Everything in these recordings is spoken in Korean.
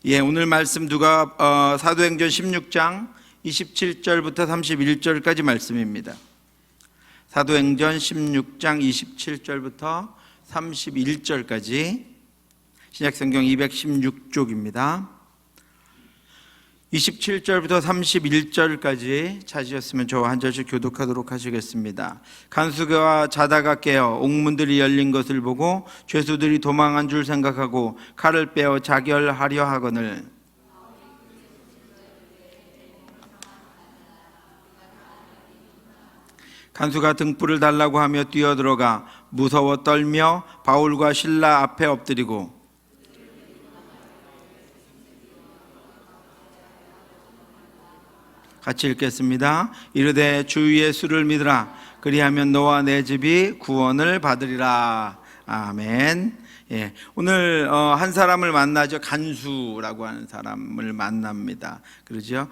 예, 오늘 말씀 사도행전 16장 27절부터 31절까지 말씀입니다. 사도행전 16장 27절부터 31절까지 신약성경 216쪽입니다. 27절부터 31절까지 찾으셨으면 저와 한 절씩 교독하도록 하시겠습니다. 간수가 자다가 깨어 옥문들이 열린 것을 보고 죄수들이 도망한 줄 생각하고 칼을 빼어 자결하려 하거늘 간수가 등불을 달라고 하며 뛰어들어가 무서워 떨며 바울과 실라 앞에 엎드리고 같이 읽겠습니다. 이르되 주 예수를 믿으라. 그리하면 너와 내 집이 구원을 받으리라. 아멘. 예, 오늘 한 사람을 만나죠. 간수라고 하는 사람을 만납니다. 그러죠.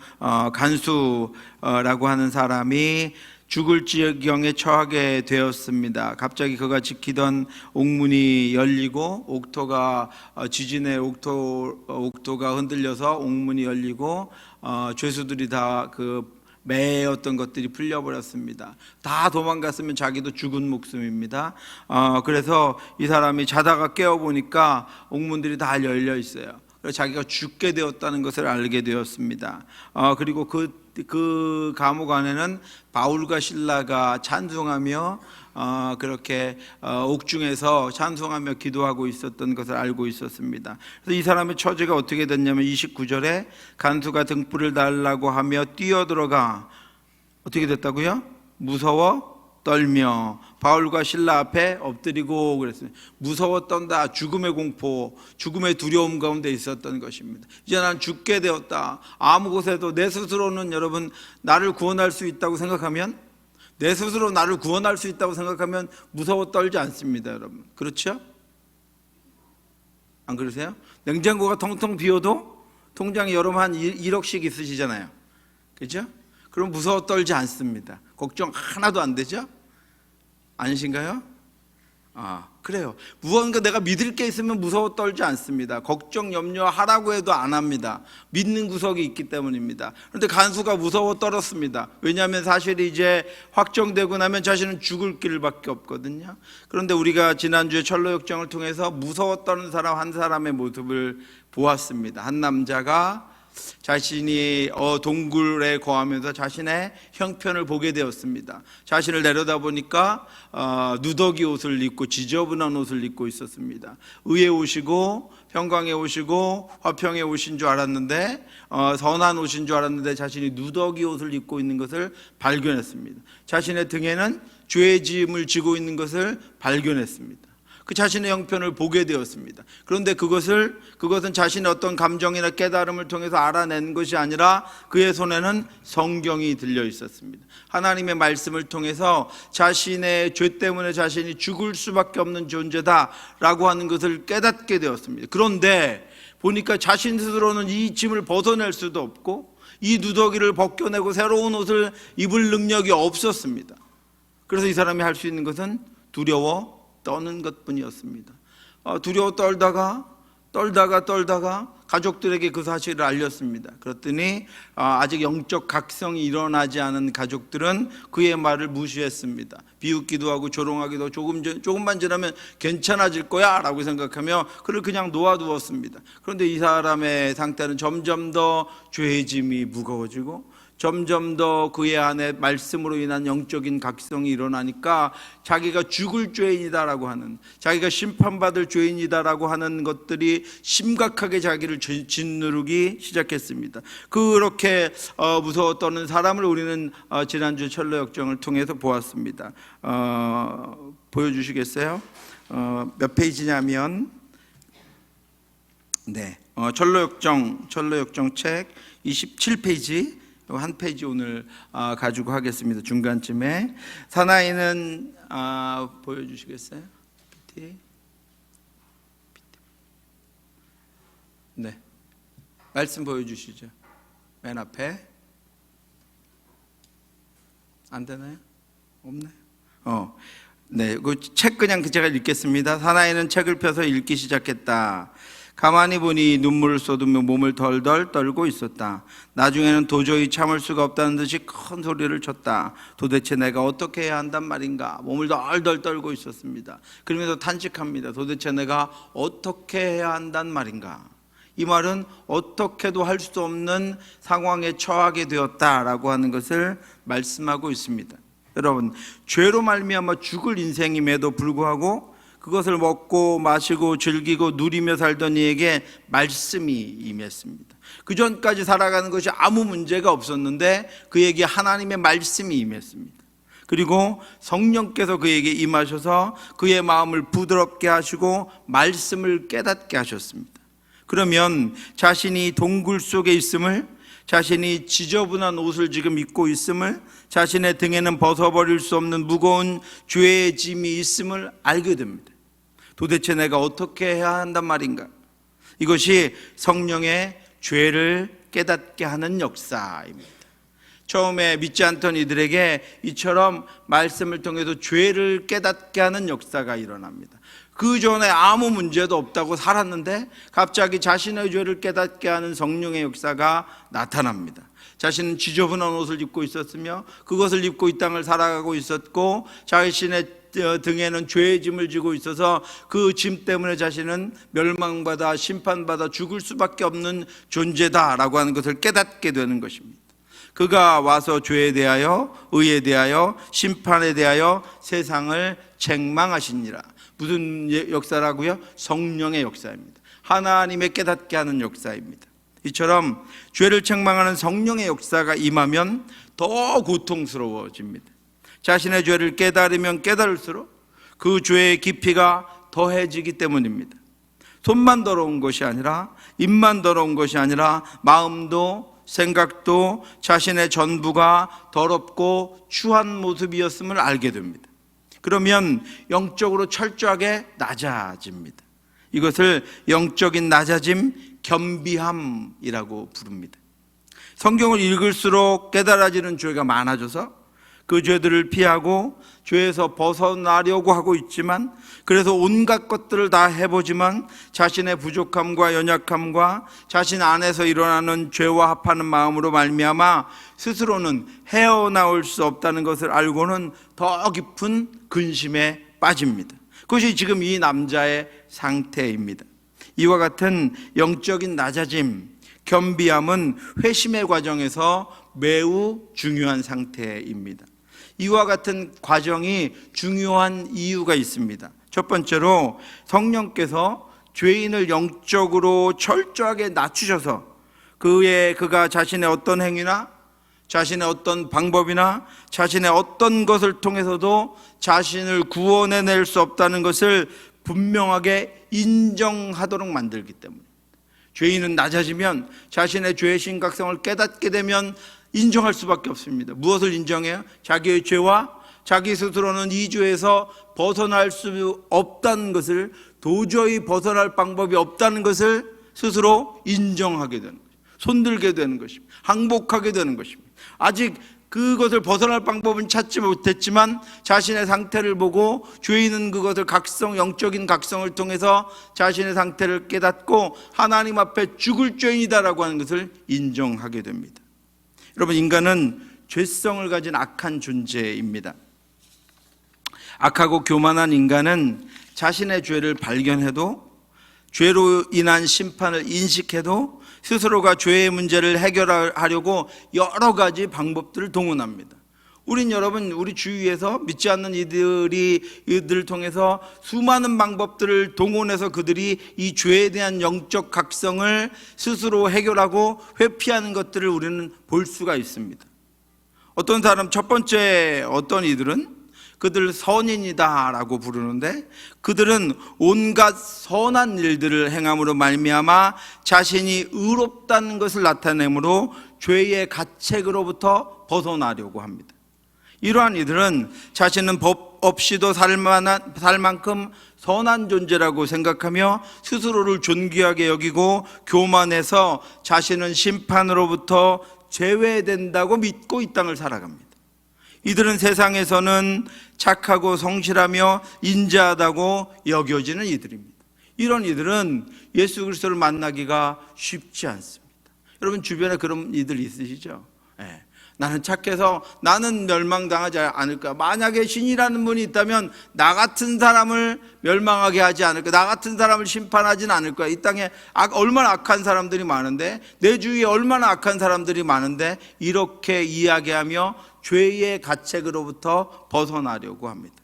간수라고 하는 사람이 죽을 지경에 처하게 되었습니다. 갑자기 그가 지키던 옥문이 열리고 옥토가 지진에 옥토가 흔들려서 옥문이 열리고 죄수들이 다 매였던 것들이 풀려버렸습니다. 다 도망갔으면 자기도 죽은 목숨입니다. 그래서 이 사람이 자다가 깨어보니까 옥문들이 다 열려 있어요. 그래서 자기가 죽게 되었다는 것을 알게 되었습니다. 그리고 그 감옥 안에는 바울과 실라가 찬송하며 그렇게 옥중에서 찬송하며 기도하고 있었던 것을 알고 있었습니다. 그래서 이 사람의 처지가 어떻게 됐냐면 29절에 간수가 등불을 달라고 하며 뛰어들어가 어떻게 됐다고요? 무서워 떨며 바울과 실라 앞에 엎드리고 그랬습니다. 무서워 떤다. 죽음의 공포, 죽음의 두려움 가운데 있었던 것입니다. 이제 난 죽게 되었다. 아무 곳에도 내 스스로는 여러분 나를 구원할 수 있다고 생각하면 내 스스로 나를 구원할 수 있다고 생각하면 무서워 떨지 않습니다. 여러분 그렇죠? 안 그러세요? 냉장고가 텅텅 비어도 통장에 여러분 한 1억씩 있으시잖아요. 그렇죠? 그럼 무서워 떨지 않습니다. 걱정 하나도 안 되죠? 아니신가요? 그래요. 무언가 내가 믿을 게 있으면 무서워 떨지 않습니다. 걱정 염려하라고 해도 안 합니다. 믿는 구석이 있기 때문입니다. 그런데 간수가 무서워 떨었습니다. 왜냐하면 사실이 이제 확정되고 나면 자신은 죽을 길밖에 없거든요. 그런데 우리가 지난주에 철로역정을 통해서 무서워 떠는 사람 한 사람의 모습을 보았습니다. 한 남자가 자신이 동굴에 거하면서 자신의 형편을 보게 되었습니다. 자신을 내려다보니까 누더기 옷을 입고 지저분한 옷을 입고 있었습니다. 의에 오시고 평강에 오시고 화평에 오신 줄 알았는데 선한 옷인 줄 알았는데 자신이 누더기 옷을 입고 있는 것을 발견했습니다. 자신의 등에는 죄의 짐을 지고 있는 것을 발견했습니다. 그 자신의 형편을 보게 되었습니다. 그런데 그것은 자신의 어떤 감정이나 깨달음을 통해서 알아낸 것이 아니라 그의 손에는 성경이 들려 있었습니다. 하나님의 말씀을 통해서 자신의 죄 때문에 자신이 죽을 수밖에 없는 존재다라고 하는 것을 깨닫게 되었습니다. 그런데 보니까 자신 스스로는 이 짐을 벗어낼 수도 없고 이 누더기를 벗겨내고 새로운 옷을 입을 능력이 없었습니다. 그래서 이 사람이 할 수 있는 것은 두려워 떠는 것뿐이었습니다. 두려워 떨다가 가족들에게 그 사실을 알렸습니다. 그랬더니 아직 영적 각성이 일어나지 않은 가족들은 그의 말을 무시했습니다. 비웃기도 하고 조롱하기도 하고 조금만 지나면 괜찮아질 거야 라고 생각하며 그를 그냥 놓아두었습니다. 그런데 이 사람의 상태는 점점 더 죄의 짐이 무거워지고 점점 더 그의 안에 말씀으로 인한 영적인 각성이 일어나니까 자기가 죽을 죄인이다라고 하는, 자기가 심판받을 죄인이다라고 하는 것들이 심각하게 자기를 짓누르기 시작했습니다. 그렇게 무서워 떠는 사람을 우리는 지난주 철로역정을 통해서 보았습니다. 보여주시겠어요? 몇 페이지냐면 철로역정 책 27페이지 한 페이지 오늘 가지고 하겠습니다. 중간쯤에 사나이는 보여주시겠어요? PT. 네, 말씀 보여주시죠. 맨 앞에. 안 되나요? 없나요? 네, 그 책 그냥 제가 읽겠습니다. 사나이는 책을 펴서 읽기 시작했다. 가만히 보니 눈물을 쏟으며 몸을 덜덜 떨고 있었다. 나중에는 도저히 참을 수가 없다는 듯이 큰 소리를 쳤다. 도대체 내가 어떻게 해야 한단 말인가? 몸을 덜덜 떨고 있었습니다. 그러면서 탄식합니다. 도대체 내가 어떻게 해야 한단 말인가? 이 말은 어떻게도 할 수 없는 상황에 처하게 되었다라고 하는 것을 말씀하고 있습니다. 여러분, 죄로 말미암아 죽을 인생임에도 불구하고 그것을 먹고 마시고 즐기고 누리며 살던 이에게 말씀이 임했습니다. 그 전까지 살아가는 것이 아무 문제가 없었는데 그에게 하나님의 말씀이 임했습니다. 그리고 성령께서 그에게 임하셔서 그의 마음을 부드럽게 하시고 말씀을 깨닫게 하셨습니다. 그러면 자신이 동굴 속에 있음을, 자신이 지저분한 옷을 지금 입고 있음을, 자신의 등에는 벗어버릴 수 없는 무거운 죄의 짐이 있음을 알게 됩니다. 도대체 내가 어떻게 해야 한단 말인가? 이것이 성령의 죄를 깨닫게 하는 역사입니다. 처음에 믿지 않던 이들에게 이처럼 말씀을 통해서 죄를 깨닫게 하는 역사가 일어납니다. 그 전에 아무 문제도 없다고 살았는데 갑자기 자신의 죄를 깨닫게 하는 성령의 역사가 나타납니다. 자신은 지저분한 옷을 입고 있었으며 그것을 입고 이 땅을 살아가고 있었고 자신의 등에는 죄의 짐을 지고 있어서 그 짐 때문에 자신은 멸망받아 심판받아 죽을 수밖에 없는 존재다라고 하는 것을 깨닫게 되는 것입니다. 그가 와서 죄에 대하여 의에 대하여 심판에 대하여 세상을 책망하시니라. 무슨 역사라고요? 성령의 역사입니다. 하나님의 깨닫게 하는 역사입니다. 이처럼 죄를 책망하는 성령의 역사가 임하면 더 고통스러워집니다. 자신의 죄를 깨달으면 깨달을수록 그 죄의 깊이가 더해지기 때문입니다. 손만 더러운 것이 아니라 입만 더러운 것이 아니라 마음도 생각도 자신의 전부가 더럽고 추한 모습이었음을 알게 됩니다. 그러면 영적으로 철저하게 낮아집니다. 이것을 영적인 낮아짐, 겸비함이라고 부릅니다. 성경을 읽을수록 깨달아지는 죄가 많아져서 그 죄들을 피하고 죄에서 벗어나려고 하고 있지만, 그래서 온갖 것들을 다 해보지만 자신의 부족함과 연약함과 자신 안에서 일어나는 죄와 합하는 마음으로 말미암아 스스로는 헤어나올 수 없다는 것을 알고는 더 깊은 근심에 빠집니다. 그것이 지금 이 남자의 상태입니다. 이와 같은 영적인 낮아짐, 겸비함은 회심의 과정에서 매우 중요한 상태입니다. 이와 같은 과정이 중요한 이유가 있습니다. 첫 번째로 성령께서 죄인을 영적으로 철저하게 낮추셔서 그가 자신의 어떤 행위나 자신의 어떤 방법이나 자신의 어떤 것을 통해서도 자신을 구원해낼 수 없다는 것을 분명하게 인정하도록 만들기 때문에, 죄인은 낮아지면 자신의 죄의 심각성을 깨닫게 되면 인정할 수밖에 없습니다. 무엇을 인정해요? 자기의 죄와 자기 스스로는 이 죄에서 벗어날 수 없다는 것을, 도저히 벗어날 방법이 없다는 것을 스스로 인정하게 되는 것입니다. 손들게 되는 것입니다. 항복하게 되는 것입니다. 아직 그것을 벗어날 방법은 찾지 못했지만 자신의 상태를 보고 죄인은 그것을 영적인 각성을 통해서 자신의 상태를 깨닫고 하나님 앞에 죽을 죄인이다라고 하는 것을 인정하게 됩니다. 여러분, 인간은 죄성을 가진 악한 존재입니다. 악하고 교만한 인간은 자신의 죄를 발견해도, 죄로 인한 심판을 인식해도 스스로가 죄의 문제를 해결하려고 여러 가지 방법들을 동원합니다. 여러분, 우리 주위에서 믿지 않는 이들을 통해서 수많은 방법들을 동원해서 그들이 이 죄에 대한 영적 각성을 스스로 해결하고 회피하는 것들을 우리는 볼 수가 있습니다. 어떤 사람, 첫 번째 어떤 이들은 그들 선인이다라고 부르는데, 그들은 온갖 선한 일들을 행함으로 말미암아 자신이 의롭다는 것을 나타내므로 죄의 가책으로부터 벗어나려고 합니다. 이러한 이들은 자신은 법 없이도 살 만큼 선한 존재라고 생각하며 스스로를 존귀하게 여기고 교만해서 자신은 심판으로부터 제외된다고 믿고 이 땅을 살아갑니다. 이들은 세상에서는 착하고 성실하며 인자하다고 여겨지는 이들입니다. 이런 이들은 예수 그리스도를 만나기가 쉽지 않습니다. 여러분 주변에 그런 이들 있으시죠? 네. 나는 착해서 나는 멸망당하지 않을까. 만약에 신이라는 분이 있다면 나 같은 사람을 멸망하게 하지 않을까. 나 같은 사람을 심판하진 않을 거야. 이 땅에 얼마나 악한 사람들이 많은데, 내 주위에 얼마나 악한 사람들이 많은데, 이렇게 이야기하며 죄의 가책으로부터 벗어나려고 합니다.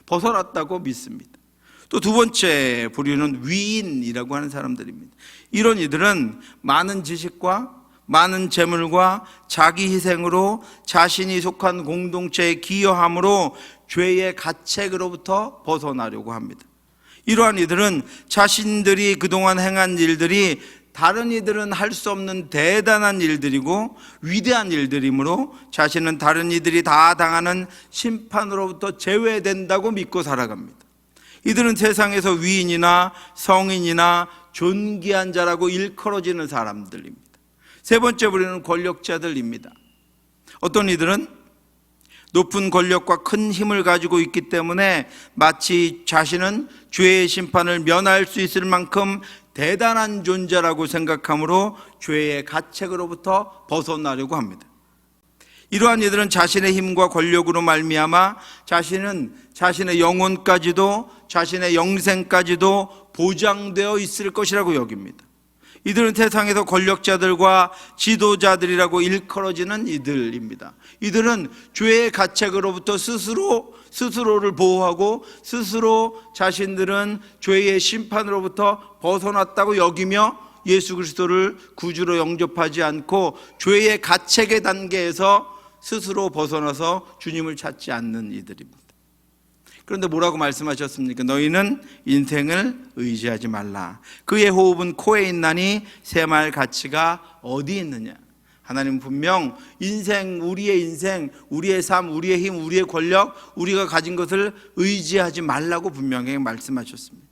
벗어났다고 믿습니다. 또 두 번째 부류는 위인이라고 하는 사람들입니다. 이런 이들은 많은 지식과 많은 재물과 자기 희생으로 자신이 속한 공동체에 기여함으로 죄의 가책으로부터 벗어나려고 합니다. 이러한 이들은 자신들이 그동안 행한 일들이 다른 이들은 할 수 없는 대단한 일들이고 위대한 일들이므로 자신은 다른 이들이 다 당하는 심판으로부터 제외된다고 믿고 살아갑니다. 이들은 세상에서 위인이나 성인이나 존귀한 자라고 일컬어지는 사람들입니다. 세 번째 부류는 권력자들입니다. 어떤 이들은 높은 권력과 큰 힘을 가지고 있기 때문에 마치 자신은 죄의 심판을 면할 수 있을 만큼 대단한 존재라고 생각하므로 죄의 가책으로부터 벗어나려고 합니다. 이러한 이들은 자신의 힘과 권력으로 말미암아 자신은 자신의 영혼까지도 자신의 영생까지도 보장되어 있을 것이라고 여깁니다. 이들은 세상에서 권력자들과 지도자들이라고 일컬어지는 이들입니다. 이들은 죄의 가책으로부터 스스로를 보호하고 스스로 자신들은 죄의 심판으로부터 벗어났다고 여기며 예수 그리스도를 구주로 영접하지 않고 죄의 가책의 단계에서 스스로 벗어나서 주님을 찾지 않는 이들입니다. 그런데 뭐라고 말씀하셨습니까? 너희는 인생을 의지하지 말라. 그의 호흡은 코에 있나니 샘할 가치가 어디 있느냐. 하나님은 분명 우리의 인생, 우리의 삶, 우리의 힘, 우리의 권력, 우리가 가진 것을 의지하지 말라고 분명히 말씀하셨습니다.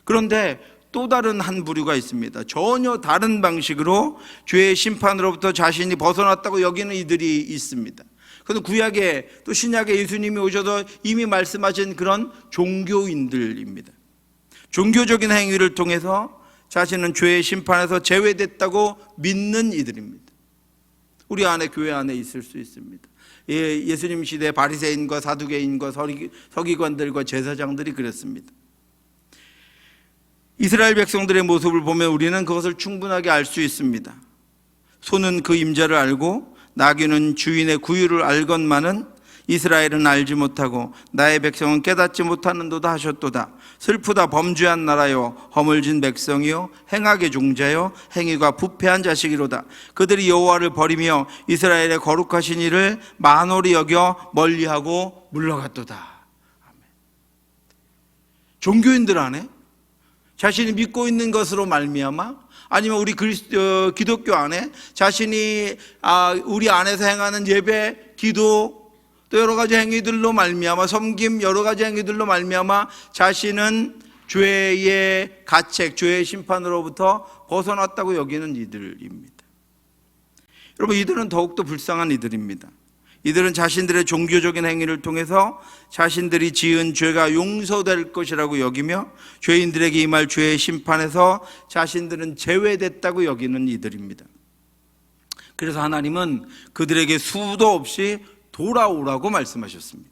그런데 또 다른 한 부류가 있습니다. 전혀 다른 방식으로 죄의 심판으로부터 자신이 벗어났다고 여기는 이들이 있습니다. 그래서 구약에 또 신약에 예수님이 오셔서 이미 말씀하신 그런 종교인들입니다. 종교적인 행위를 통해서 자신은 죄의 심판에서 제외됐다고 믿는 이들입니다. 우리 안에, 교회 안에 있을 수 있습니다. 예수님 시대 바리새인과 사두개인과 서기관들과 제사장들이 그랬습니다. 이스라엘 백성들의 모습을 보면 우리는 그것을 충분하게 알 수 있습니다. 소는 그 임자를 알고 나귀는 주인의 구유를 알건만은 이스라엘은 알지 못하고 나의 백성은 깨닫지 못하는도다 하셨도다. 슬프다 범죄한 나라요 허물진 백성이요 행악의 종자요 행위가 부패한 자식이로다. 그들이 여호와를 버리며 이스라엘의 거룩하신 이를 만홀히 여겨 멀리하고 물러갔도다. 아멘. 종교인들 안에 자신이 믿고 있는 것으로 말미암아 아니면 우리 기독교 안에 자신이 우리 안에서 행하는 예배, 기도, 또 여러 가지 행위들로 말미암아 섬김, 여러 가지 행위들로 말미암아 자신은 죄의 가책, 죄의 심판으로부터 벗어났다고 여기는 이들입니다. 여러분, 이들은 더욱더 불쌍한 이들입니다. 이들은 자신들의 종교적인 행위를 통해서 자신들이 지은 죄가 용서될 것이라고 여기며 죄인들에게 임할 죄의 심판에서 자신들은 제외됐다고 여기는 이들입니다. 그래서 하나님은 그들에게 수도 없이 돌아오라고 말씀하셨습니다.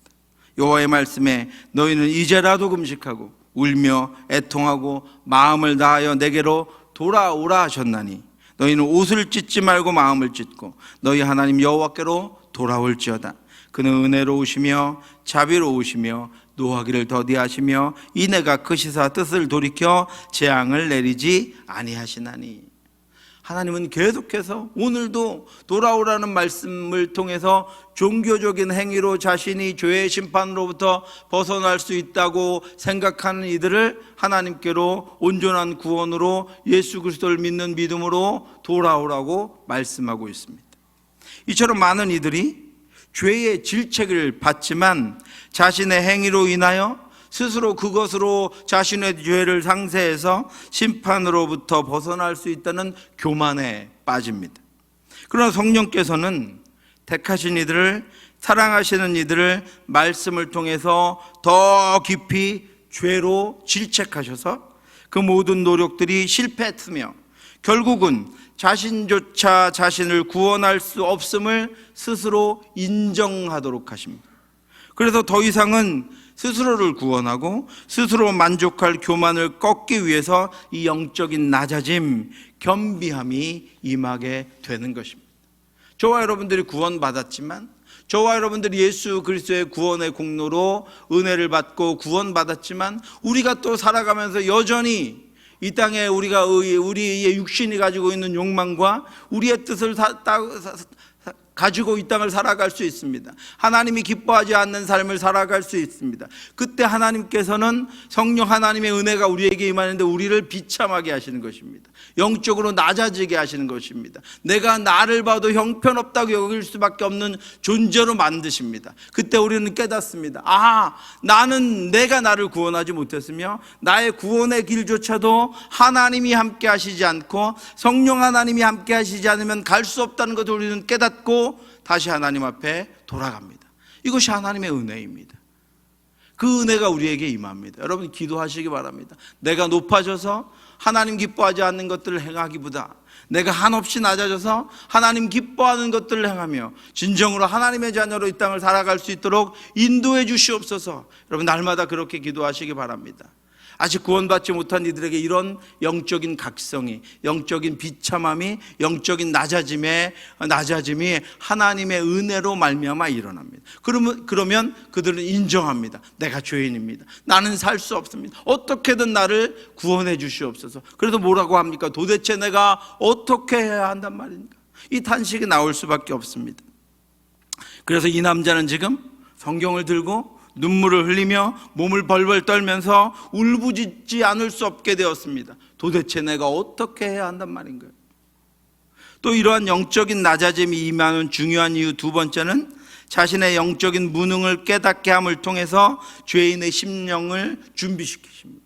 여호와의 말씀에 너희는 이제라도 금식하고 울며 애통하고 마음을 다하여 내게로 돌아오라 하셨나니 너희는 옷을 찢지 말고 마음을 찢고 너희 하나님 여호와께로 돌아올지어다. 그는 은혜로우시며 자비로우시며 노하기를 더디하시며 인애가 크시사 뜻을 돌이켜 재앙을 내리지 아니하시나니. 하나님은 계속해서 오늘도 돌아오라는 말씀을 통해서 종교적인 행위로 자신이 죄의 심판으로부터 벗어날 수 있다고 생각하는 이들을 하나님께로 온전한 구원으로 예수 그리스도를 믿는 믿음으로 돌아오라고 말씀하고 있습니다. 이처럼 많은 이들이 죄의 질책을 받지만 자신의 행위로 인하여 스스로 그것으로 자신의 죄를 상쇄해서 심판으로부터 벗어날 수 있다는 교만에 빠집니다. 그러나 성령께서는 택하신 이들을, 사랑하시는 이들을 말씀을 통해서 더 깊이 죄로 질책하셔서 그 모든 노력들이 실패했으며 결국은 자신조차 자신을 구원할 수 없음을 스스로 인정하도록 하십니다. 그래서 더 이상은 스스로를 구원하고 스스로 만족할 교만을 꺾기 위해서 이 영적인 낮아짐, 겸비함이 임하게 되는 것입니다. 저와 여러분들이 구원받았지만, 저와 여러분들이 예수 그리스도의 구원의 공로로 은혜를 받고 구원받았지만, 우리가 또 살아가면서 여전히 이 땅에 우리의 육신이 가지고 있는 욕망과 우리의 뜻을 가지고 이 땅을 살아갈 수 있습니다. 하나님이 기뻐하지 않는 삶을 살아갈 수 있습니다. 그때 하나님께서는 성령 하나님의 은혜가 우리에게 임하는데 우리를 비참하게 하시는 것입니다. 영적으로 낮아지게 하시는 것입니다. 내가 나를 봐도 형편없다고 여길 수밖에 없는 존재로 만드십니다. 그때 우리는 깨닫습니다. 나는 내가 나를 구원하지 못했으며 나의 구원의 길조차도 하나님이 함께 하시지 않고 성령 하나님이 함께 하시지 않으면 갈 수 없다는 것을 우리는 깨닫고 다시 하나님 앞에 돌아갑니다. 이것이 하나님의 은혜입니다. 그 은혜가 우리에게 임합니다. 여러분 기도하시기 바랍니다. 내가 높아져서 하나님 기뻐하지 않는 것들을 행하기보다 내가 한없이 낮아져서 하나님 기뻐하는 것들을 행하며 진정으로 하나님의 자녀로 이 땅을 살아갈 수 있도록 인도해 주시옵소서. 여러분 날마다 그렇게 기도하시기 바랍니다. 아직 구원받지 못한 이들에게 이런 영적인 각성이, 영적인 비참함이, 영적인 낮아짐이 하나님의 은혜로 말미암아 일어납니다. 그러면 그들은 인정합니다. 내가 죄인입니다. 나는 살 수 없습니다. 어떻게든 나를 구원해 주시옵소서. 그래서 뭐라고 합니까? 도대체 내가 어떻게 해야 한단 말입니까? 이 탄식이 나올 수밖에 없습니다. 그래서 이 남자는 지금 성경을 들고 눈물을 흘리며 몸을 벌벌 떨면서 울부짖지 않을 수 없게 되었습니다. 도대체 내가 어떻게 해야 한단 말인가요? 또 이러한 영적인 낮아짐이 임하는 중요한 이유 두 번째는 자신의 영적인 무능을 깨닫게 함을 통해서 죄인의 심령을 준비시키십니다.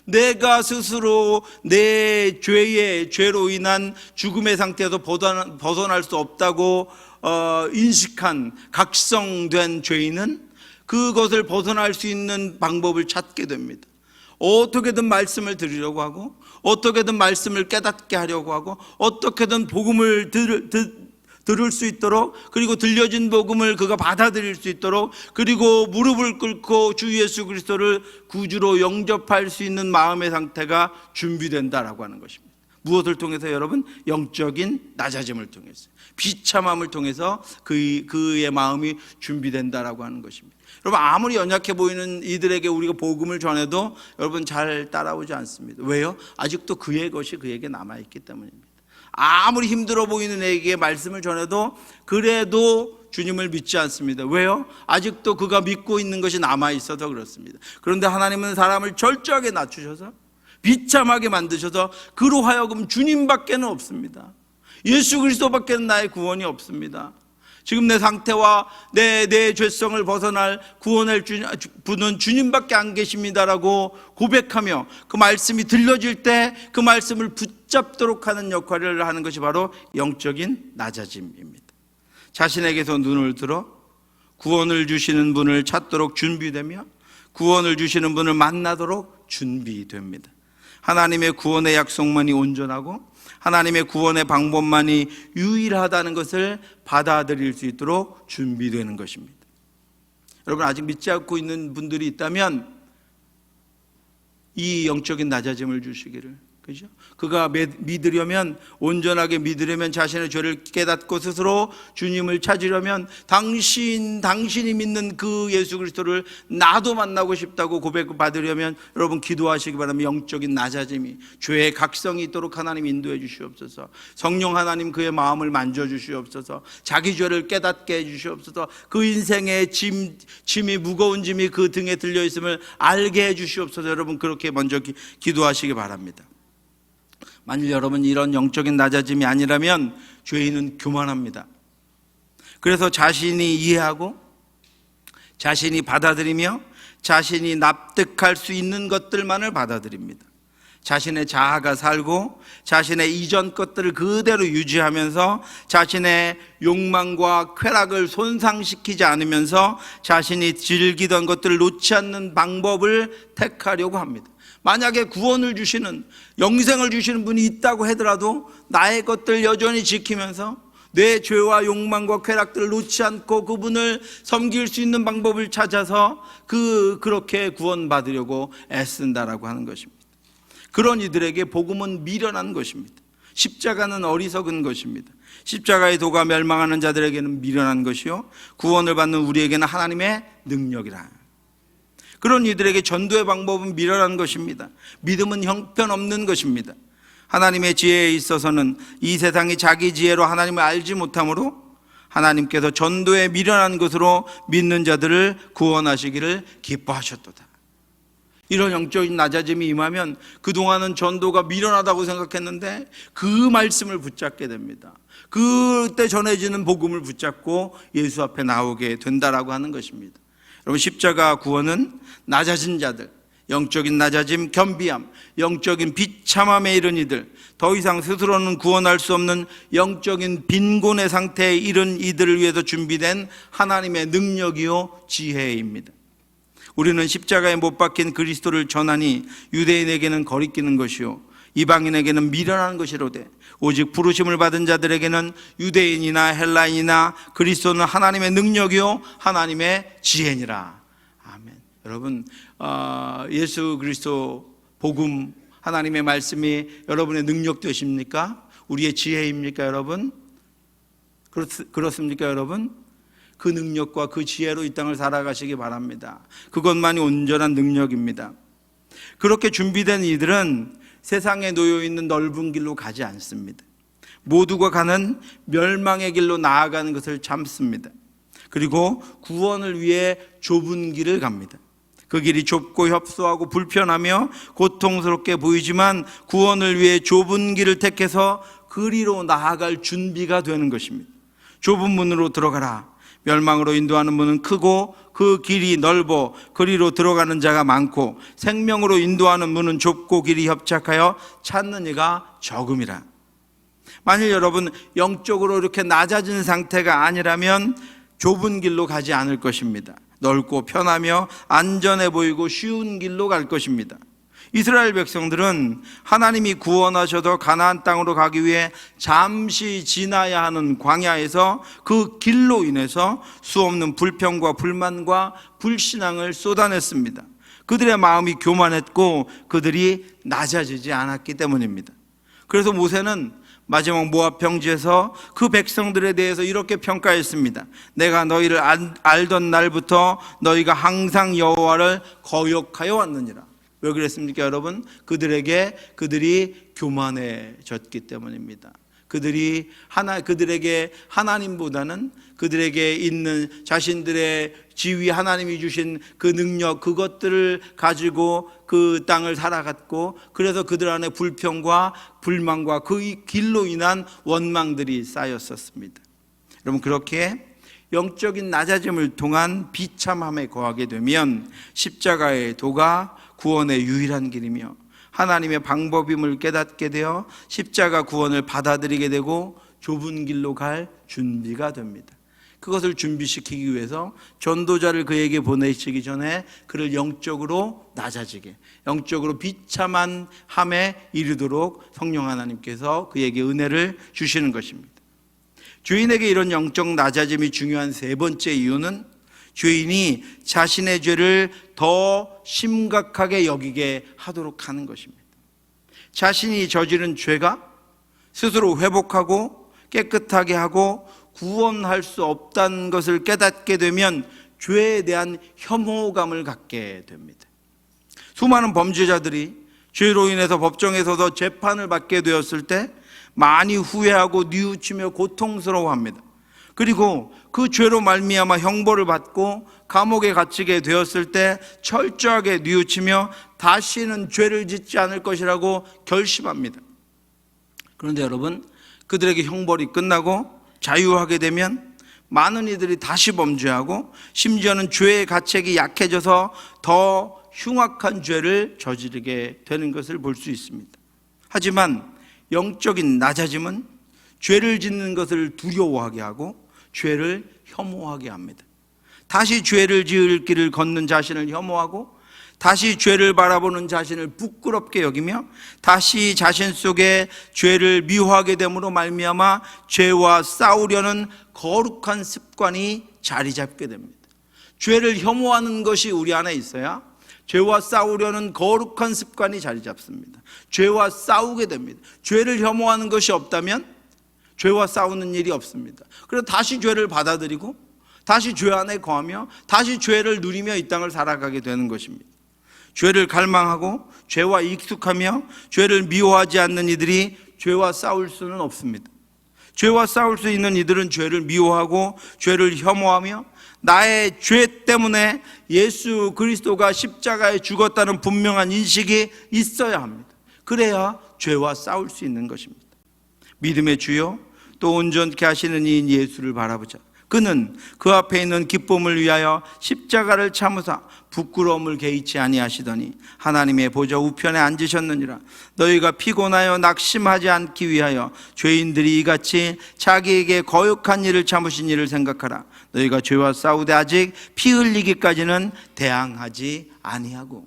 내가 스스로 내 죄로 인한 죽음의 상태에서 벗어날 수 없다고 인식한 각성된 죄인은 그것을 벗어날 수 있는 방법을 찾게 됩니다. 어떻게든 말씀을 들으려고 하고 어떻게든 말씀을 깨닫게 하려고 하고 어떻게든 복음을 들을 수 있도록, 그리고 들려진 복음을 그가 받아들일 수 있도록, 그리고 무릎을 꿇고 주 예수 그리스도를 구주로 영접할 수 있는 마음의 상태가 준비된다라고 하는 것입니다. 무엇을 통해서 여러분? 영적인 낮아짐을 통해서, 비참함을 통해서 그의 마음이 준비된다라고 하는 것입니다. 여러분 아무리 연약해 보이는 이들에게 우리가 복음을 전해도 여러분 잘 따라오지 않습니다. 왜요? 아직도 그의 것이 그에게 남아있기 때문입니다. 아무리 힘들어 보이는 애에게 말씀을 전해도 그래도 주님을 믿지 않습니다. 왜요? 아직도 그가 믿고 있는 것이 남아있어서 그렇습니다. 그런데 하나님은 사람을 철저하게 낮추셔서 비참하게 만드셔서 그로 하여금 주님밖에는 없습니다. 예수 그리스도밖에는 나의 구원이 없습니다. 지금 내 상태와 내 죄성을 벗어날 구원할 분은 주님밖에 안 계십니다라고 고백하며 그 말씀이 들려질 때 그 말씀을 붙잡도록 하는 역할을 하는 것이 바로 영적인 낮아짐입니다. 자신에게서 눈을 들어 구원을 주시는 분을 찾도록 준비되며 구원을 주시는 분을 만나도록 준비됩니다. 하나님의 구원의 약속만이 온전하고 하나님의 구원의 방법만이 유일하다는 것을 받아들일 수 있도록 준비되는 것입니다. 여러분 아직 믿지 않고 있는 분들이 있다면 이 영적인 낮아짐을 주시기를, 그죠? 그가 믿으려면, 온전하게 믿으려면, 자신의 죄를 깨닫고 스스로 주님을 찾으려면 당신이 믿는 그 예수 그리스도를 나도 만나고 싶다고 고백받으려면 여러분 기도하시기 바랍니다. 영적인 낮아짐이, 죄의 각성이 있도록 하나님 인도해 주시옵소서. 성령 하나님 그의 마음을 만져 주시옵소서. 자기 죄를 깨닫게 해 주시옵소서. 그 인생의 짐이, 무거운 짐이 그 등에 들려 있음을 알게 해 주시옵소서. 여러분 그렇게 먼저 기도하시기 바랍니다. 만일 여러분 이런 영적인 낮아짐이 아니라면 죄인은 교만합니다. 그래서 자신이 이해하고 자신이 받아들이며 자신이 납득할 수 있는 것들만을 받아들입니다. 자신의 자아가 살고 자신의 이전 것들을 그대로 유지하면서 자신의 욕망과 쾌락을 손상시키지 않으면서 자신이 즐기던 것들을 놓지 않는 방법을 택하려고 합니다. 만약에 구원을 주시는, 영생을 주시는 분이 있다고 하더라도 나의 것들 여전히 지키면서 내 죄와 욕망과 쾌락들을 놓지 않고 그분을 섬길 수 있는 방법을 찾아서 그렇게 구원받으려고 애쓴다라고 하는 것입니다. 그런 이들에게 복음은 미련한 것입니다. 십자가는 어리석은 것입니다. 십자가의 도가 멸망하는 자들에게는 미련한 것이요, 구원을 받는 우리에게는 하나님의 능력이라. 그런 이들에게 전도의 방법은 미련한 것입니다. 믿음은 형편없는 것입니다. 하나님의 지혜에 있어서는 이 세상이 자기 지혜로 하나님을 알지 못하므로 하나님께서 전도에 미련한 것으로 믿는 자들을 구원하시기를 기뻐하셨도다. 이런 영적인 낮아짐이 임하면 그동안은 전도가 미련하다고 생각했는데 그 말씀을 붙잡게 됩니다. 그때 전해지는 복음을 붙잡고 예수 앞에 나오게 된다라고 하는 것입니다. 여러분, 십자가 구원은 낮아진 자들, 영적인 낮아짐, 겸비함, 영적인 비참함에 이른 이들, 더 이상 스스로는 구원할 수 없는 영적인 빈곤의 상태에 이른 이들을 위해서 준비된 하나님의 능력이요 지혜입니다. 우리는 십자가에 못 박힌 그리스도를 전하니 유대인에게는 거리끼는 것이요 이방인에게는 미련한 것이로되 오직 부르심을 받은 자들에게는 유대인이나 헬라인이나 그리스도는 하나님의 능력이요 하나님의 지혜니라. 아멘. 여러분, 예수 그리스도 복음, 하나님의 말씀이 여러분의 능력 되십니까? 우리의 지혜입니까, 여러분? 그렇습니까, 여러분? 그 능력과 그 지혜로 이 땅을 살아가시기 바랍니다. 그것만이 온전한 능력입니다. 그렇게 준비된 이들은 세상에 놓여 있는 넓은 길로 가지 않습니다. 모두가 가는 멸망의 길로 나아가는 것을 참습니다. 그리고 구원을 위해 좁은 길을 갑니다. 그 길이 좁고 협소하고 불편하며 고통스럽게 보이지만 구원을 위해 좁은 길을 택해서 그리로 나아갈 준비가 되는 것입니다. 좁은 문으로 들어가라. 멸망으로 인도하는 문은 크고 그 길이 넓어 그리로 들어가는 자가 많고 생명으로 인도하는 문은 좁고 길이 협착하여 찾는 이가 적음이라. 만일 여러분 영적으로 이렇게 낮아진 상태가 아니라면 좁은 길로 가지 않을 것입니다. 넓고 편하며 안전해 보이고 쉬운 길로 갈 것입니다. 이스라엘 백성들은 하나님이 구원하셔도 가나안 땅으로 가기 위해 잠시 지나야 하는 광야에서 그 길로 인해서 수없는 불평과 불만과 불신앙을 쏟아냈습니다. 그들의 마음이 교만했고 그들이 낮아지지 않았기 때문입니다. 그래서 모세는 마지막 모압 평지에서 그 백성들에 대해서 이렇게 평가했습니다. 내가 너희를 알던 날부터 너희가 항상 여호와를 거역하여 왔느니라. 왜 그랬습니까, 여러분? 그들이 교만해졌기 때문입니다. 그들에게 하나님보다는 그들에게 있는 자신들의 지위, 하나님이 주신 그 능력, 그것들을 가지고 그 땅을 살아갔고, 그래서 그들 안에 불평과 불만과 그 길로 인한 원망들이 쌓였었습니다. 여러분, 그렇게 영적인 낮아짐을 통한 비참함에 거하게 되면 십자가의 도가 구원의 유일한 길이며 하나님의 방법임을 깨닫게 되어 십자가 구원을 받아들이게 되고 좁은 길로 갈 준비가 됩니다. 그것을 준비시키기 위해서 전도자를 그에게 보내시기 전에 그를 영적으로 낮아지게, 영적으로 비참한 함에 이르도록 성령 하나님께서 그에게 은혜를 주시는 것입니다. 죄인에게 이런 영적 낮아짐이 중요한 세 번째 이유는 죄인이 자신의 죄를 더 심각하게 여기게 하도록 하는 것입니다. 자신이 저지른 죄가 스스로 회복하고 깨끗하게 하고 구원할 수 없다는 것을 깨닫게 되면 죄에 대한 혐오감을 갖게 됩니다. 수많은 범죄자들이 죄로 인해서 법정에서도 재판을 받게 되었을 때 많이 후회하고 뉘우치며 고통스러워합니다. 그리고 그 죄로 말미암아 형벌을 받고 감옥에 갇히게 되었을 때 철저하게 뉘우치며 다시는 죄를 짓지 않을 것이라고 결심합니다. 그런데 여러분, 그들에게 형벌이 끝나고 자유하게 되면 많은 이들이 다시 범죄하고 심지어는 죄의 가책이 약해져서 더 흉악한 죄를 저지르게 되는 것을 볼 수 있습니다. 하지만 영적인 낮아짐은 죄를 짓는 것을 두려워하게 하고 죄를 혐오하게 합니다. 다시 죄를 지을 길을 걷는 자신을 혐오하고 다시 죄를 바라보는 자신을 부끄럽게 여기며 다시 자신 속에 죄를 미워하게 됨으로 말미암아 죄와 싸우려는 거룩한 습관이 자리 잡게 됩니다. 죄를 혐오하는 것이 우리 안에 있어야 죄와 싸우려는 거룩한 습관이 자리 잡습니다. 죄와 싸우게 됩니다. 죄를 혐오하는 것이 없다면 죄와 싸우는 일이 없습니다. 그래서 다시 죄를 받아들이고 다시 죄 안에 거하며 다시 죄를 누리며 이 땅을 살아가게 되는 것입니다. 죄를 갈망하고 죄와 익숙하며 죄를 미워하지 않는 이들이 죄와 싸울 수는 없습니다. 죄와 싸울 수 있는 이들은 죄를 미워하고 죄를 혐오하며 나의 죄 때문에 예수 그리스도가 십자가에 죽었다는 분명한 인식이 있어야 합니다. 그래야 죄와 싸울 수 있는 것입니다. 믿음의 주요 또 온전케 하시는 이인 예수를 바라보자. 그는 그 앞에 있는 기쁨을 위하여 십자가를 참으사 부끄러움을 개의치 아니하시더니 하나님의 보좌 우편에 앉으셨느니라. 너희가 피곤하여 낙심하지 않기 위하여 죄인들이 이같이 자기에게 거역한 일을 참으신 일을 생각하라. 너희가 죄와 싸우되 아직 피 흘리기까지는 대항하지 아니하고.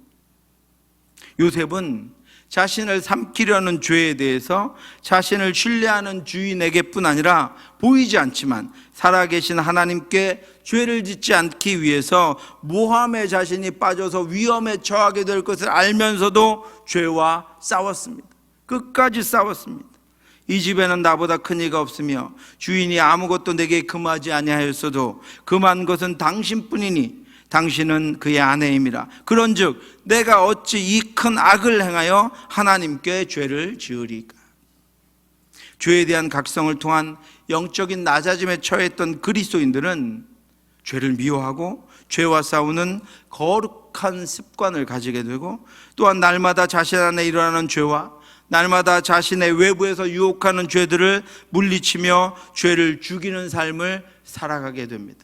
요셉은 자신을 삼키려는 죄에 대해서 자신을 신뢰하는 주인에게뿐 아니라 보이지 않지만 살아계신 하나님께 죄를 짓지 않기 위해서 모함에 자신이 빠져서 위험에 처하게 될 것을 알면서도 죄와 싸웠습니다. 끝까지 싸웠습니다. 이 집에는 나보다 큰 이가 없으며 주인이 아무것도 내게 금하지 아니하였어도 금한 것은 당신뿐이니 당신은 그의 아내임이라. 그런즉 내가 어찌 이 큰 악을 행하여 하나님께 죄를 지으리까. 죄에 대한 각성을 통한 영적인 낮아짐에 처했던 그리스도인들은 죄를 미워하고 죄와 싸우는 거룩한 습관을 가지게 되고 또한 날마다 자신 안에 일어나는 죄와 날마다 자신의 외부에서 유혹하는 죄들을 물리치며 죄를 죽이는 삶을 살아가게 됩니다.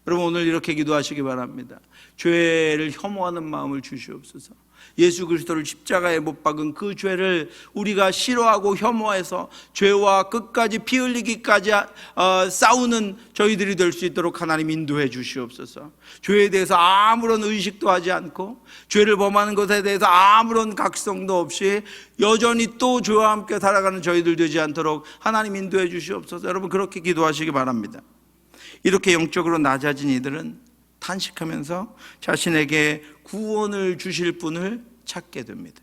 여러분 오늘 이렇게 기도하시기 바랍니다. 죄를 혐오하는 마음을 주시옵소서. 예수 그리스도를 십자가에 못 박은 그 죄를 우리가 싫어하고 혐오해서 죄와 끝까지 피 흘리기까지 싸우는 저희들이 될 수 있도록 하나님 인도해 주시옵소서. 죄에 대해서 아무런 의식도 하지 않고 죄를 범하는 것에 대해서 아무런 각성도 없이 여전히 또 죄와 함께 살아가는 저희들 되지 않도록 하나님 인도해 주시옵소서. 여러분 그렇게 기도하시기 바랍니다. 이렇게 영적으로 낮아진 이들은 탄식하면서 자신에게 구원을 주실 분을 찾게 됩니다.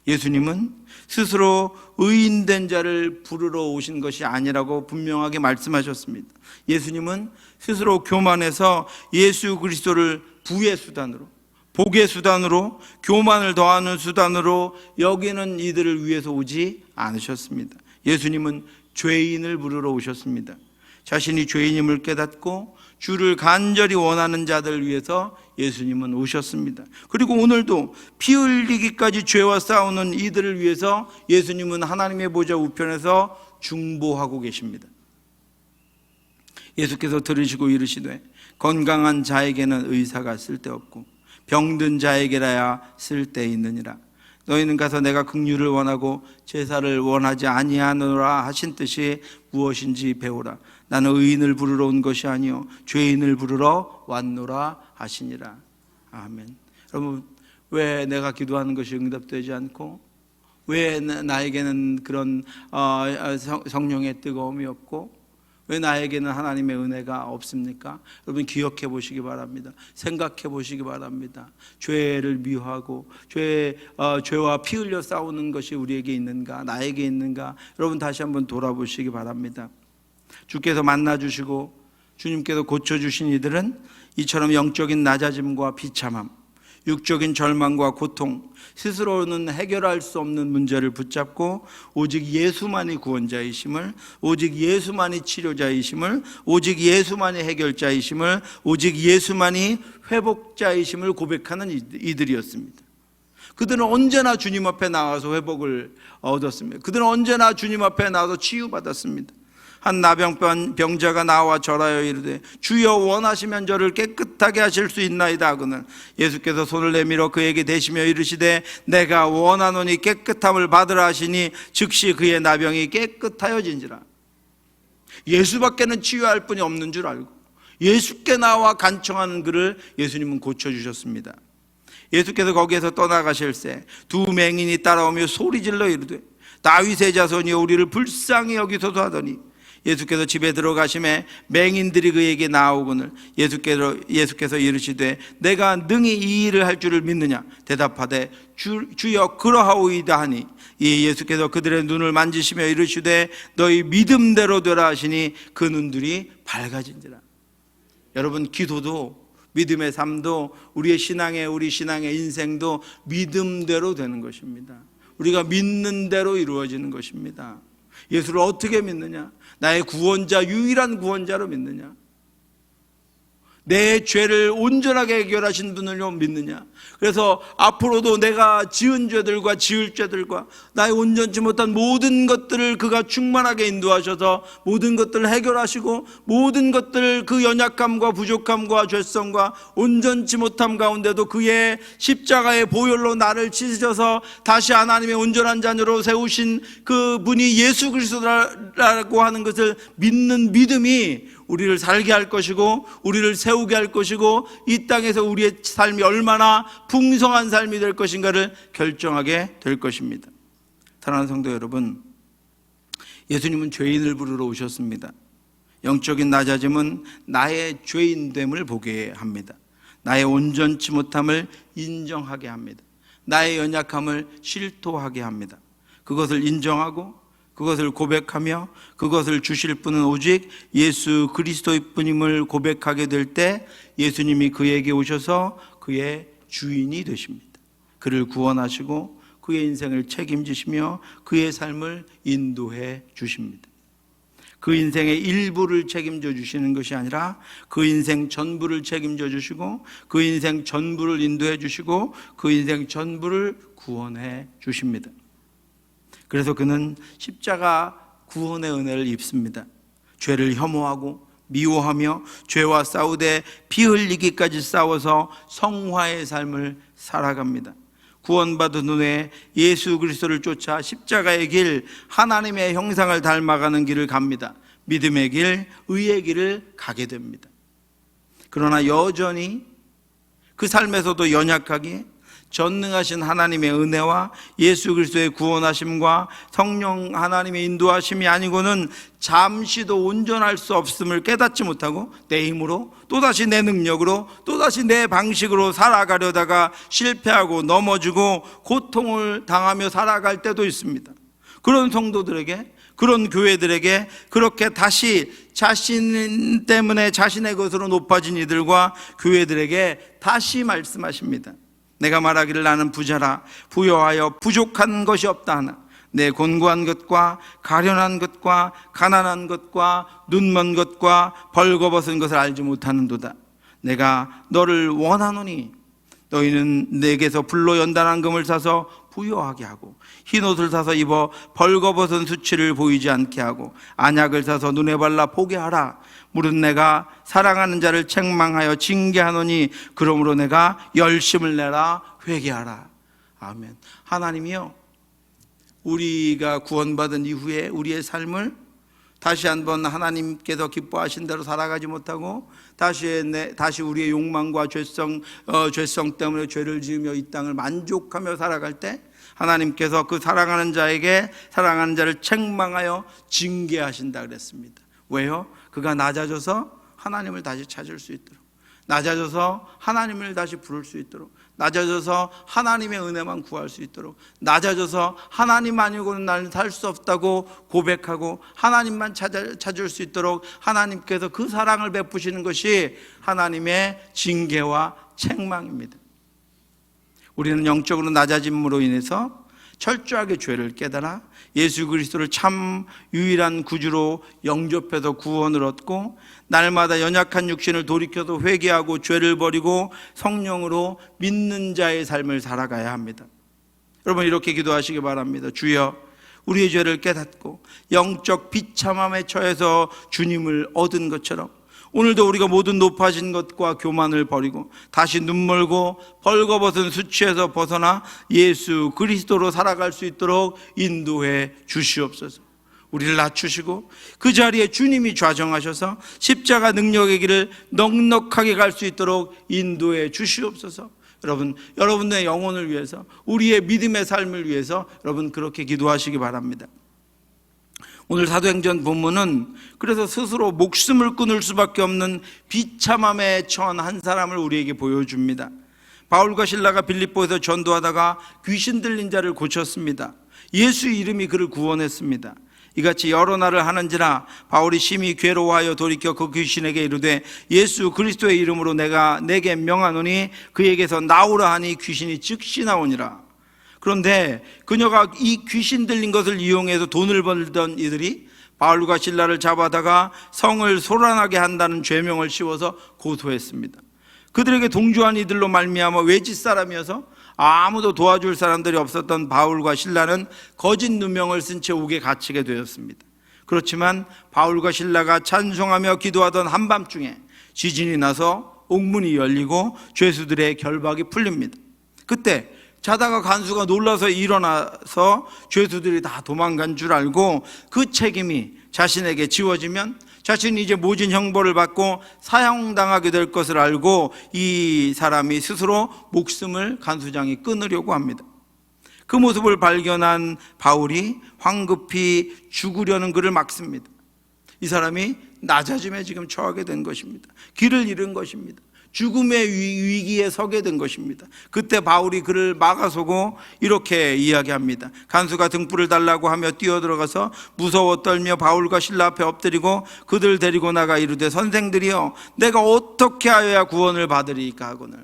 예수님은 스스로 의인된 자를 부르러 오신 것이 아니라고 분명하게 말씀하셨습니다. 예수님은 스스로 교만해서 예수 그리스도를 부의 수단으로, 복의 수단으로, 교만을 더하는 수단으로 여기는 이들을 위해서 오지 않으셨습니다. 예수님은 죄인을 부르러 오셨습니다. 자신이 죄인임을 깨닫고 주를 간절히 원하는 자들을 위해서 예수님은 오셨습니다. 그리고 오늘도 피 흘리기까지 죄와 싸우는 이들을 위해서 예수님은 하나님의 보좌 우편에서 중보하고 계십니다. 예수께서 들으시고 이르시되 건강한 자에게는 의사가 쓸데없고 병든 자에게라야 쓸데있느니라. 너희는 가서 내가 긍휼을 원하고 제사를 원하지 아니하노라 하신 뜻이 무엇인지 배우라. 나는 의인을 부르러 온 것이 아니요 죄인을 부르러 왔노라 하시니라. 아멘. 여러분 왜 내가 기도하는 것이 응답되지 않고 왜 나에게는 그런 성령의 뜨거움이 없고 왜 나에게는 하나님의 은혜가 없습니까? 여러분 기억해 보시기 바랍니다. 생각해 보시기 바랍니다. 죄를 미워하고 죄와 피 흘려 싸우는 것이 우리에게 있는가, 나에게 있는가? 여러분 다시 한번 돌아보시기 바랍니다. 주께서 만나주시고 주님께서 고쳐주신 이들은 이처럼 영적인 낮아짐과 비참함, 육적인 절망과 고통, 스스로는 해결할 수 없는 문제를 붙잡고 오직 예수만이 구원자이심을, 오직 예수만이 치료자이심을, 오직 예수만이 해결자이심을, 오직 예수만이 회복자이심을 고백하는 이들이었습니다. 그들은 언제나 주님 앞에 나와서 회복을 얻었습니다. 그들은 언제나 주님 앞에 나와서 치유받았습니다. 한 나병자가 나와 절하여 이르되 주여 원하시면 저를 깨끗하게 하실 수 있나이다 하거늘 예수께서 손을 내밀어 그에게 대시며 이르시되 내가 원하노니 깨끗함을 받으라 하시니 즉시 그의 나병이 깨끗하여진지라. 예수밖에는 치유할 분이 없는 줄 알고 예수께 나와 간청하는 그를 예수님은 고쳐주셨습니다. 예수께서 거기에서 떠나가실새 두 맹인이 따라오며 소리질러 이르되 다윗의 자손이여 우리를 불쌍히 여기소서 하더니 예수께서 집에 들어가심에 맹인들이 그에게 나아오거늘 예수께서 이르시되 내가 능히 이 일을 할 줄을 믿느냐 대답하되 주여 그러하오이다 하니 이 예수께서 그들의 눈을 만지시며 이르시되 너희 믿음대로 되라 하시니 그 눈들이 밝아진지라. 여러분, 기도도 믿음의 삶도 우리 신앙의 인생도 믿음대로 되는 것입니다. 우리가 믿는 대로 이루어지는 것입니다. 예수를 어떻게 믿느냐? 나의 구원자, 유일한 구원자로 믿느냐? 내 죄를 온전하게 해결하신 분을요 믿느냐? 그래서 앞으로도 내가 지은 죄들과 지을 죄들과 나의 온전치 못한 모든 것들을 그가 충만하게 인도하셔서 모든 것들을 해결하시고 모든 것들을 그 연약함과 부족함과 죄성과 온전치 못함 가운데도 그의 십자가의 보혈로 나를 찢으셔서 다시 하나님의 온전한 자녀로 세우신 그 분이 예수 그리스도라고 하는 것을 믿는 믿음이 우리를 살게 할 것이고 우리를 세우게 할 것이고 이 땅에서 우리의 삶이 얼마나 풍성한 삶이 될 것인가를 결정하게 될 것입니다. 사랑하는 성도 여러분, 예수님은 죄인을 부르러 오셨습니다. 영적인 낮아짐은 나의 죄인됨을 보게 합니다. 나의 온전치 못함을 인정하게 합니다. 나의 연약함을 실토하게 합니다. 그것을 인정하고 그것을 고백하며 그것을 주실 분은 오직 예수 그리스도의 뿐임을 고백하게 될 때 예수님이 그에게 오셔서 그의 주인이 되십니다. 그를 구원하시고 그의 인생을 책임지시며 그의 삶을 인도해 주십니다. 그 인생의 일부를 책임져 주시는 것이 아니라 그 인생 전부를 책임져 주시고 그 인생 전부를 인도해 주시고 그 인생 전부를 구원해 주십니다. 그래서 그는 십자가 구원의 은혜를 입습니다. 죄를 혐오하고 미워하며 죄와 싸우되 피 흘리기까지 싸워서 성화의 삶을 살아갑니다. 구원받은 후에 예수 그리스도를 쫓아 십자가의 길, 하나님의 형상을 닮아가는 길을 갑니다. 믿음의 길, 의의 길을 가게 됩니다. 그러나 여전히 그 삶에서도 연약하기에 전능하신 하나님의 은혜와 예수 그리스도의 구원하심과 성령 하나님의 인도하심이 아니고는 잠시도 온전할 수 없음을 깨닫지 못하고 내 힘으로 또다시 내 능력으로 또다시 내 방식으로 살아가려다가 실패하고 넘어지고 고통을 당하며 살아갈 때도 있습니다. 그런 성도들에게, 그런 교회들에게 그렇게 다시 자신 때문에 자신의 것으로 높아진 이들과 교회들에게 다시 말씀하십니다. 내가 말하기를 나는 부자라 부여하여 부족한 것이 없다 하나 내 곤고한 것과 가련한 것과 가난한 것과 눈먼 것과 벌거벗은 것을 알지 못하는도다. 내가 너를 원하노니 너희는 내게서 불로 연단한 금을 사서 부여하게 하고 흰옷을 사서 입어 벌거벗은 수치를 보이지 않게 하고 안약을 사서 눈에 발라 보게 하라. 무릇 내가 사랑하는 자를 책망하여 징계하노니 그러므로 내가 열심을 내라 회개하라. 아멘. 하나님이요, 우리가 구원받은 이후에 우리의 삶을 다시 한번 하나님께서 기뻐하신 대로 살아가지 못하고 다시 우리의 욕망과 죄성 때문에 죄를 지으며 이 땅을 만족하며 살아갈 때 하나님께서 그 사랑하는 자를 책망하여 징계하신다 그랬습니다. 왜요? 그가 낮아져서 하나님을 다시 찾을 수 있도록, 낮아져서 하나님을 다시 부를 수 있도록, 낮아져서 하나님의 은혜만 구할 수 있도록, 낮아져서 하나님 아니고는 나는 살 수 없다고 고백하고 하나님만 찾을 수 있도록 하나님께서 그 사랑을 베푸시는 것이 하나님의 징계와 책망입니다. 우리는 영적으로 낮아짐으로 인해서 철저하게 죄를 깨달아 예수 그리스도를 참 유일한 구주로 영접해서 구원을 얻고 날마다 연약한 육신을 돌이켜서 회개하고 죄를 버리고 성령으로 믿는 자의 삶을 살아가야 합니다. 여러분, 이렇게 기도하시기 바랍니다. 주여, 우리의 죄를 깨닫고 영적 비참함에 처해서 주님을 얻은 것처럼 오늘도 우리가 모든 높아진 것과 교만을 버리고 다시 눈멀고 벌거벗은 수치에서 벗어나 예수 그리스도로 살아갈 수 있도록 인도해 주시옵소서. 우리를 낮추시고 그 자리에 주님이 좌정하셔서 십자가 능력의 길을 넉넉하게 갈 수 있도록 인도해 주시옵소서. 여러분의 영혼을 위해서, 우리의 믿음의 삶을 위해서 여러분 그렇게 기도하시기 바랍니다. 오늘 사도행전 본문은 그래서 스스로 목숨을 끊을 수밖에 없는 비참함에 처한 한 사람을 우리에게 보여줍니다. 바울과 실라가 빌립보에서 전도하다가 귀신 들린 자를 고쳤습니다. 예수 이름이 그를 구원했습니다. 이같이 여러 날을 하는지라 바울이 심히 괴로워하여 돌이켜 그 귀신에게 이르되 예수 그리스도의 이름으로 내가 내게 명하노니 그에게서 나오라 하니 귀신이 즉시 나오니라. 그런데 그녀가 이 귀신 들린 것을 이용해서 돈을 벌던 이들이 바울과 실라를 잡아다가 성을 소란하게 한다는 죄명을 씌워서 고소했습니다. 그들에게 동조한 이들로 말미암아 외지 사람이어서 아무도 도와줄 사람들이 없었던 바울과 실라는 거짓 누명을 쓴 채 옥에 갇히게 되었습니다. 그렇지만 바울과 실라가 찬송하며 기도하던 한밤중에 지진이 나서 옥문이 열리고 죄수들의 결박이 풀립니다. 그때 자다가 간수가 놀라서 일어나서 죄수들이 다 도망간 줄 알고 그 책임이 자신에게 지워지면 자신이 이제 모진 형벌을 받고 사형당하게 될 것을 알고 이 사람이 스스로 목숨을 간수장이 끊으려고 합니다. 그 모습을 발견한 바울이 황급히 죽으려는 그를 막습니다. 이 사람이 낮아짐에 지금 처하게 된 것입니다. 길을 잃은 것입니다. 죽음의 위기에 서게 된 것입니다. 그때 바울이 그를 막아서고 이렇게 이야기합니다. 간수가 등불을 달라고 하며 뛰어들어가서 무서워 떨며 바울과 실라 앞에 엎드리고 그들 데리고 나가 이르되 선생들이여 내가 어떻게 하여야 구원을 받으리까 하거늘.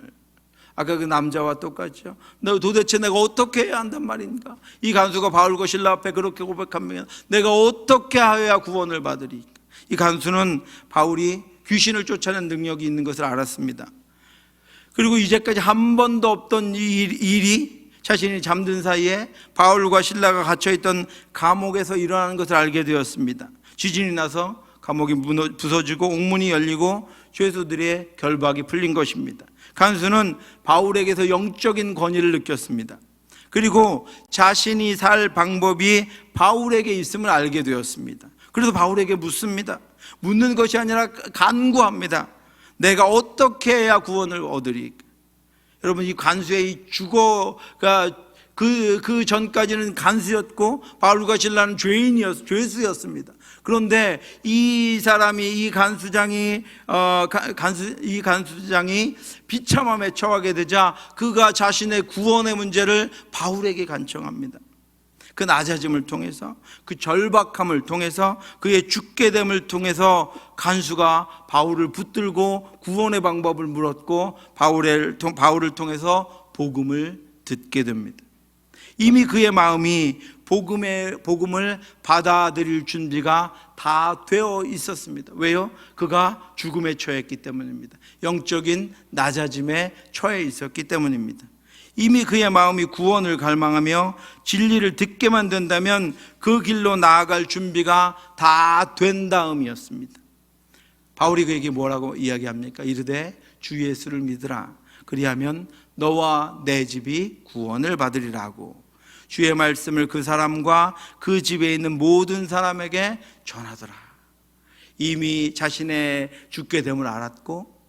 아까 그 남자와 똑같죠. 도대체 내가 어떻게 해야 한단 말인가. 이 간수가 바울과 실라 앞에 그렇게 고백하면 내가 어떻게 하여야 구원을 받으리까. 이 간수는 바울이 귀신을 쫓아낸 능력이 있는 것을 알았습니다. 그리고 이제까지 한 번도 없던 이 일이 자신이 잠든 사이에 바울과 실라가 갇혀있던 감옥에서 일어나는 것을 알게 되었습니다. 지진이 나서 감옥이 부서지고 옥문이 열리고 죄수들의 결박이 풀린 것입니다. 간수는 바울에게서 영적인 권위를 느꼈습니다. 그리고 자신이 살 방법이 바울에게 있음을 알게 되었습니다. 그래서 바울에게 묻습니다. 묻는 것이 아니라 간구합니다. 내가 어떻게 해야 구원을 얻으리까? 여러분, 이 간수의 이 주거가 그 전까지는 간수였고 바울과 실라는 죄수였습니다. 그런데 이 사람이 이 간수장이 비참함에 처하게 되자 그가 자신의 구원의 문제를 바울에게 간청합니다. 그 낮아짐을 통해서, 그 절박함을 통해서, 그의 죽게 됨을 통해서 간수가 바울을 붙들고 구원의 방법을 물었고 바울을 통해서 복음을 듣게 됩니다. 이미 그의 마음이 복음을 받아들일 준비가 다 되어 있었습니다. 왜요? 그가 죽음에 처했기 때문입니다. 영적인 낮아짐에 처해 있었기 때문입니다. 이미 그의 마음이 구원을 갈망하며 진리를 듣게만 된다면 그 길로 나아갈 준비가 다 된 다음이었습니다. 바울이 그에게 뭐라고 이야기합니까? 이르되 주 예수를 믿으라. 그리하면 너와 내 집이 구원을 받으리라고. 주의 말씀을 그 사람과 그 집에 있는 모든 사람에게 전하더라. 이미 자신의 죽게 됨을 알았고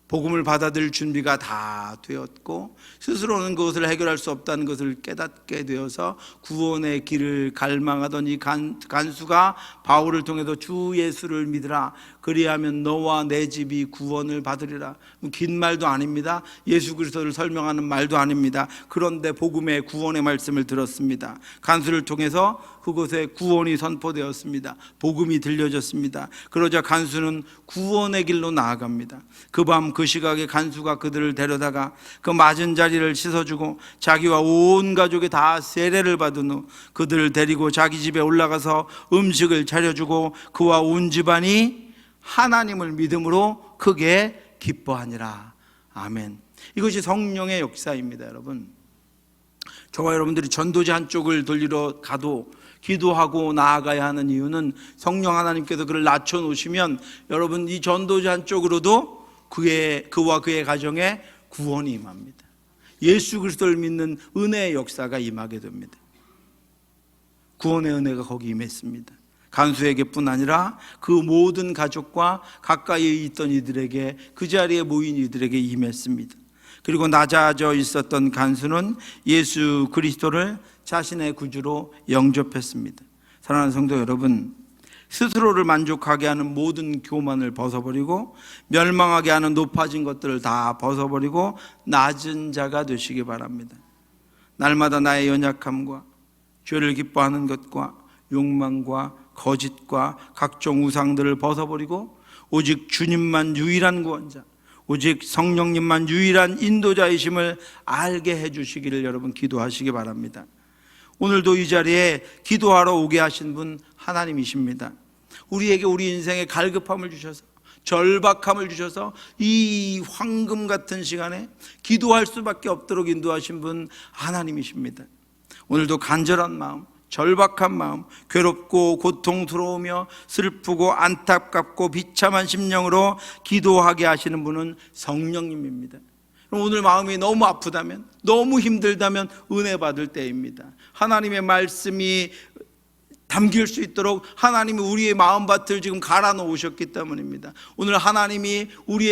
복음을 받아들일 준비가 다 되었고 스스로는 그것을 해결할 수 없다는 것을 깨닫게 되어서 구원의 길을 갈망하던 이 간수가 바울을 통해서 주 예수를 믿으라. 그리하면 너와 내 집이 구원을 받으리라. 긴 말도 아닙니다. 예수 그리스도를 설명하는 말도 아닙니다. 그런데 복음의 구원의 말씀을 들었습니다. 간수를 통해서 그곳에 구원이 선포되었습니다. 복음이 들려졌습니다. 그러자 간수는 구원의 길로 나아갑니다. 그 밤 그 시각에 간수가 그들을 데려다가 그 맞은 자리를 씻어주고 자기와 온 가족이 다 세례를 받은 후 그들을 데리고 자기 집에 올라가서 음식을 차려주고 그와 온 집안이 하나님을 믿음으로 크게 기뻐하니라. 아멘. 이것이 성령의 역사입니다. 여러분, 저와 여러분들이 전도지 한쪽을 돌리러 가도 기도하고 나아가야 하는 이유는 성령 하나님께서 그를 낮춰놓으시면 여러분 이 전도지 한쪽으로도 그와 그의 가정에 구원이 임합니다. 예수 그리스도를 믿는 은혜의 역사가 임하게 됩니다. 구원의 은혜가 거기 임했습니다. 간수에게뿐 아니라 그 모든 가족과 가까이 있던 이들에게, 그 자리에 모인 이들에게 임했습니다. 그리고 낮아져 있었던 간수는 예수 그리스도를 자신의 구주로 영접했습니다. 사랑하는 성도 여러분, 스스로를 만족하게 하는 모든 교만을 벗어버리고 멸망하게 하는 높아진 것들을 다 벗어버리고 낮은 자가 되시기 바랍니다. 날마다 나의 연약함과 죄를 기뻐하는 것과 욕망과 거짓과 각종 우상들을 벗어버리고 오직 주님만 유일한 구원자, 오직 성령님만 유일한 인도자이심을 알게 해주시기를 여러분 기도하시기 바랍니다. 오늘도 이 자리에 기도하러 오게 하신 분 하나님이십니다. 우리에게 우리 인생에 갈급함을 주셔서 절박함을 주셔서 이 황금 같은 시간에 기도할 수밖에 없도록 인도하신 분 하나님이십니다. 오늘도 간절한 마음, 절박한 마음, 괴롭고 고통스러우며 슬프고 안타깝고 비참한 심령으로 기도하게 하시는 분은 성령님입니다. 오늘 마음이 너무 아프다면, 너무 힘들다면 은혜 받을 때입니다. 하나님의 말씀이 담길 수 있도록 하나님이 우리의 마음밭을 지금 갈아 놓으셨기 때문입니다. 오늘 하나님이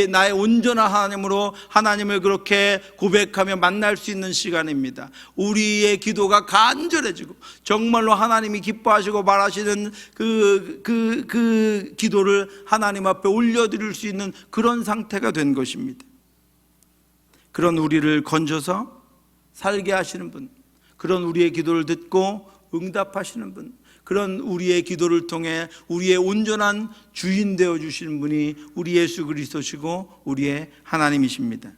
나의 온전한 하나님으로 하나님을 그렇게 고백하며 만날 수 있는 시간입니다. 우리의 기도가 간절해지고 정말로 하나님이 기뻐하시고 바라시는 그 기도를 하나님 앞에 올려드릴 수 있는 그런 상태가 된 것입니다. 그런 우리를 건져서 살게 하시는 분, 그런 우리의 기도를 듣고 응답하시는 분, 그런 우리의 기도를 통해 우리의 온전한 주인 되어주시는 분이 우리 예수 그리스도시고 우리의 하나님이십니다.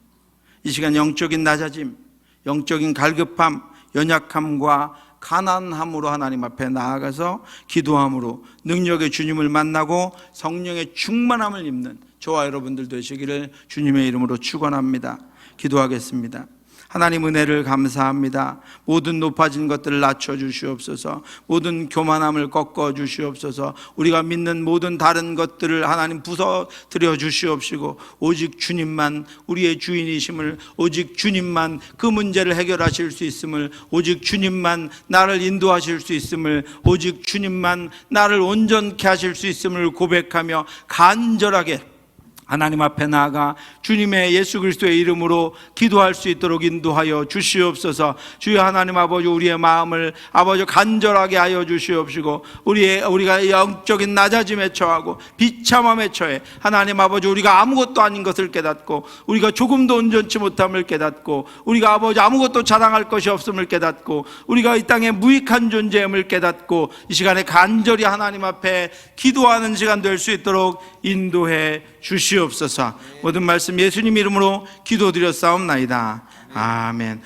이 시간 영적인 낮아짐, 영적인 갈급함, 연약함과 가난함으로 하나님 앞에 나아가서 기도함으로 능력의 주님을 만나고 성령의 충만함을 입는 저와 여러분들 되시기를 주님의 이름으로 축원합니다. 기도하겠습니다. 하나님 은혜를 감사합니다. 모든 높아진 것들을 낮춰주시옵소서. 모든 교만함을 꺾어주시옵소서. 우리가 믿는 모든 다른 것들을 하나님 부서뜨려 주시옵시고 오직 주님만 우리의 주인이심을, 오직 주님만 그 문제를 해결하실 수 있음을, 오직 주님만 나를 인도하실 수 있음을, 오직 주님만 나를 온전케 하실 수 있음을 고백하며 간절하게 하나님 앞에 나아가 주님의 예수 그리스도의 이름으로 기도할 수 있도록 인도하여 주시옵소서. 주여 하나님 아버지, 우리의 마음을 아버지 간절하게 하여 주시옵시고 우리가 영적인 낮아짐에 처하고 비참함에 처해 하나님 아버지 우리가 아무것도 아닌 것을 깨닫고 우리가 조금도 온전치 못함을 깨닫고 우리가 아버지 아무것도 자랑할 것이 없음을 깨닫고 우리가 이 땅에 무익한 존재임을 깨닫고 이 시간에 간절히 하나님 앞에 기도하는 시간 될 수 있도록 인도해 주시옵소서. 모든 말씀 예수님 이름으로 기도드렸사옵나이다. 아멘.